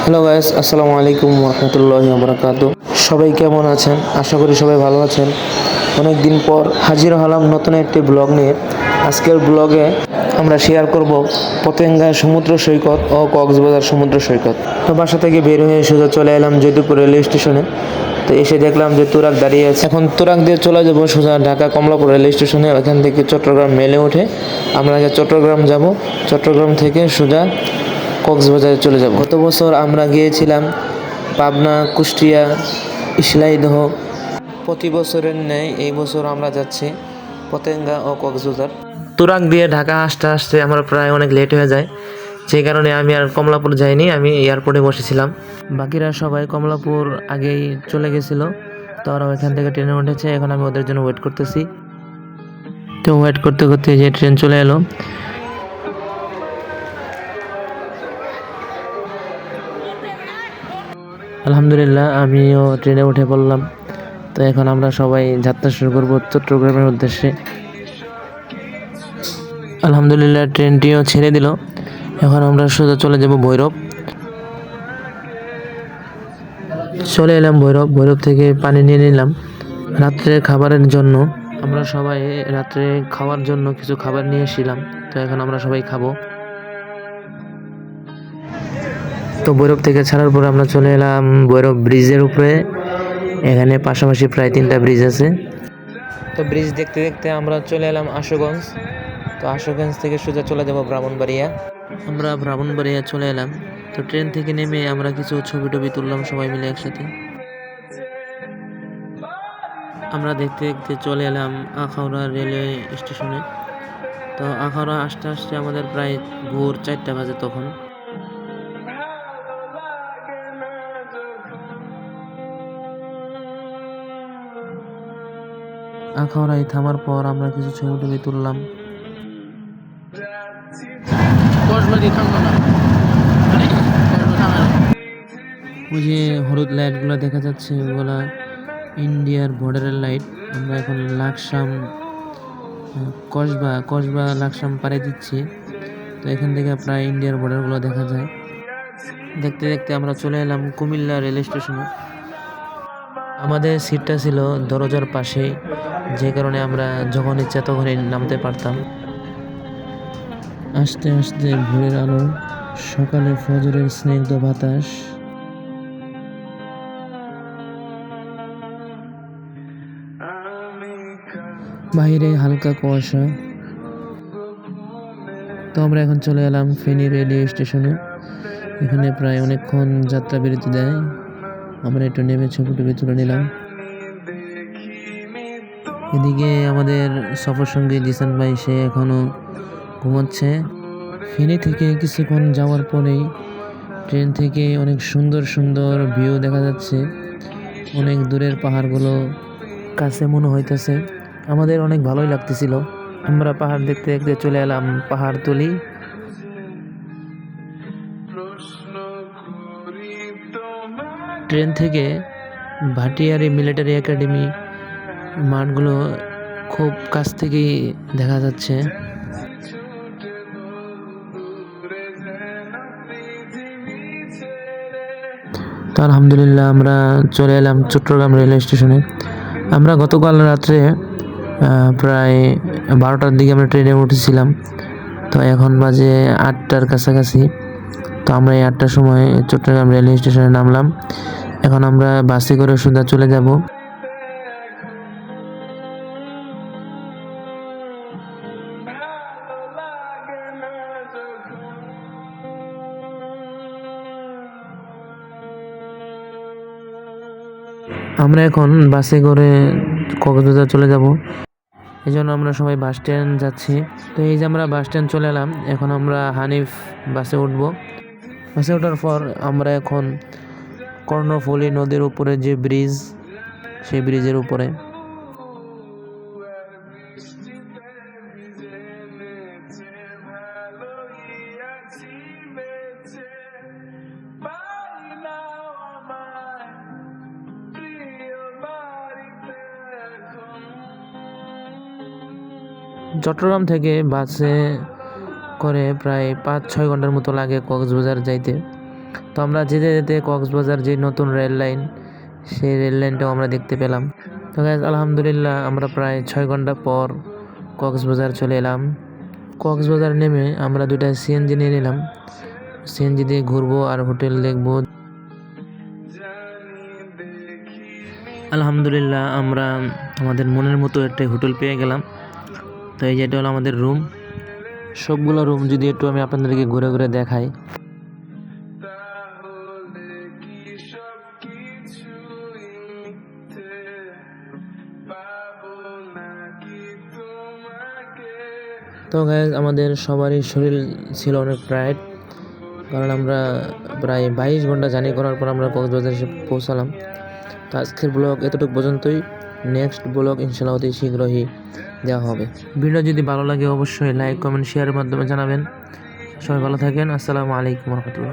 Hello guys, আসসালামু আলাইকুম রহমতুল্লাহি বারাকাতু। সবাই কেমন আছেন? আশা করি সবাই ভালো আছেন। অনেক দিন পর হাজির হলাম নতুন একটি ব্লগ নিয়ে। আজকের ব্লগে আমরা শেয়ার করব পতেঙ্গা সমুদ্র সৈকত ও কক্সবাজার সমুদ্র সৈকত। তো বাসা থেকে বের হয়ে সোজা চলে এলাম জয়দেবপুর রেলওয়ে স্টেশনে। তো এসে দেখলাম যে তুরাগ দাঁড়িয়ে আছে। এখন তুরাগ দিয়ে চলে যাবো সোজা ঢাকা কমলাপুর রেলওয়ে স্টেশনে। ওখান থেকে চট্টগ্রাম মেলে উঠে আমরা আগে চট্টগ্রাম যাব। চট্টগ্রাম থেকে সোজা কক্সবাজারে চলে যাব। গত বছর আমরা গিয়েছিলাম পাবনা, কুষ্টিয়া, ইসলাইদহ। প্রতি বছরের ন্যায় এই বছর আমরা যাচ্ছি পতেঙ্গা ও কক্সবাজার। তুরাগ দিয়ে ঢাকা আসতে আসতে আমার প্রায় অনেক লেট হয়ে যায়, যে কারণে আমি আর কমলাপুর যাইনি, আমি এয়ারপোর্টে বসেছিলাম। বাকিরা সবাই কমলাপুর আগেই চলে গেছিল, তো ওরা ওইখান থেকে ট্রেনে উঠেছে। এখন আমি ওদের জন্য ওয়েট করতেছি। তো ওয়েট করতে করতে যে ট্রেন চলে এলো। আলহামদুলিল্লাহ আমিও ট্রেনে উঠে পড়লাম। তো এখন আমরা সবাই যাত্রা শুরু করবো চট্টগ্রামের উদ্দেশ্যে। আলহামদুলিল্লাহ ট্রেনটিও ছেড়ে দিল। এখন আমরা সোজা চলে যাব ভৈরব। চলে এলাম ভৈরব। ভৈরব থেকে পানি নিয়ে নিলাম রাত্রে খাবারের জন্য। আমরা সবাই রাত্রে খাওয়ার জন্য কিছু খাবার নিয়ে এসেছিলাম, তো এখন আমরা সবাই খাবো। তো ভৈরব থেকে ছাড়ার পর আমরা চলে এলাম ভৈরব ব্রিজের উপরে। এখানে পাশাপাশি প্রায় 3টা ব্রিজ আছে। তো ব্রিজ দেখতে দেখতে আমরা চলে এলাম আশুগঞ্জ। তো আশুগঞ্জ থেকে সোজা চলে যাব ব্রাহ্মণবাড়িয়া। আমরা ব্রাহ্মণবাড়িয়া চলে এলাম। তো ট্রেন থেকে নেমে আমরা কিছু ছবি টবি তুললাম সবাই মিলে একসাথে। আমরা দেখতে দেখতে চলে এলাম আখাউড়া রেলওয়ে স্টেশনে। তো আখাউড়া আসতে আসতে আমাদের প্রায় ভোর 4টা বাজে তখন। আখাউড়ায় থামার পর আমরা কিছু ছবি টবি তুললাম। ওই যে হলুদ লাইটগুলো দেখা যাচ্ছে, ওগুলা ইন্ডিয়ার বর্ডারের লাইট। আমরা এখন লাকসাম কসবা লাকসাম পাড়ে দিচ্ছি। তো এখান থেকে প্রায় ইন্ডিয়ার বর্ডারগুলো দেখা যায়। দেখতে দেখতে আমরা চলে এলাম কুমিল্লা রেল স্টেশনে। আমাদের সিটটা ছিল দরজার পাশেই, যে কারণে আমরা যখন ইচ্ছা তখনই নামতে পারতাম। আস্তে আস্তে ভোরের আলো, সকালে ফজরের স্নিগ্ধ বাতাস, বাইরে হালকা কুয়াশা। তো আমরা এখন চলে এলাম ফেনী রেলওয়ে স্টেশনে। এখানে প্রায় অনেকক্ষণ যাত্রা বিরতি দেয়। আমরা একটু নেমে ছবি টবি তুলে নিলাম। এদিকে আমাদের সফর সঙ্গী জিসান ভাই, সে এখনো ঘুমাচ্ছে। ফেনী থেকে কিছুক্ষণ যাওয়ার পরেই ট্রেন থেকে অনেক সুন্দর সুন্দর ভিউ দেখা যাচ্ছে। অনেক দূরের পাহাড়গুলো কাছে মনে হইতেছে। আমাদের অনেক ভালোই লাগতেছিল। আমরা পাহাড় দেখতে দেখতে চলে এলাম পাহাড়তলি। ট্রেন থেকে ভাটিয়ারি মিলিটারি একাডেমি মাঠগুলো খুব কাছ থেকেই দেখা যাচ্ছে। তো আলহামদুলিল্লাহ আমরা চলে এলাম চট্টগ্রাম রেলওয়ে স্টেশনে। আমরা গতকাল রাত্রে প্রায় 12টার দিকে আমরা ট্রেনে উঠেছিলাম। তো এখন বাজে 8টার কাছাকাছি। তো আমরা এই 8টার সময় চট্টগ্রাম রেলওয়ে স্টেশনে নামলাম। এখন আমরা বাসে করে সোজা চলে যাব। আমরা এখন বাসে করে কক্সবাজার চলে যাব। এই জন্য আমরা সবাই বাস স্ট্যান্ড যাচ্ছি। তো এই যে আমরা বাস স্ট্যান্ড চলে এলাম। এখন আমরা হানিফ বাসে উঠবো। বাসে ওঠার পর আমরা এখন কর্ণফুলী নদীর উপরে যে ব্রিজ, সেই ব্রিজের উপরে। চট্টগ্রাম থেকে বাসে করে প্রায় 5-6 ঘন্টার মতো লাগে কক্সবাজার যাইতে। তো আমরা যেতে যেতে কক্সবাজার যে নতুন রেল লাইন, সেই রেল লাইনটাও আমরা দেখতে পেলাম। তো গাইজ আলহামদুলিল্লাহ আমরা প্রায় 6 ঘন্টা পর কক্সবাজার চলে এলাম। কক্সবাজার নেমে আমরা 2টা সিএনজি নিয়ে নিলাম। সিএনজি দিয়ে ঘুরবো আর হোটেল দেখবো। আলহামদুলিল্লাহ আমরা আমাদের মনের মতো একটা হোটেল পেয়ে গেলাম। তো এই যেটা হলো আমাদের রুম। সবগুলো রুম যদি একটু আমি আপনাদেরকে ঘুরে ঘুরে দেখাই। তো গাইজ আমাদের সবারই শরীর ছিল অনেক টায়ার্ড, কারণ আমরা প্রায় 22 ঘন্টা জার্নি করার পর আমরা কক্সবাজার এসে পৌঁছালাম। তো আজকের ব্লগ এতটুকু পর্যন্তই। নেক্সট ব্লগ ইনশাল্লাহ অতি শীঘ্রই দেওয়া হবে। ভিডিও যদি ভালো লাগে অবশ্যই লাইক কমেন্ট শেয়ারের মাধ্যমে জানাবেন। সবাই ভালো থাকেন। আসসালামু আলাইকুম রহমতুল্লাহ।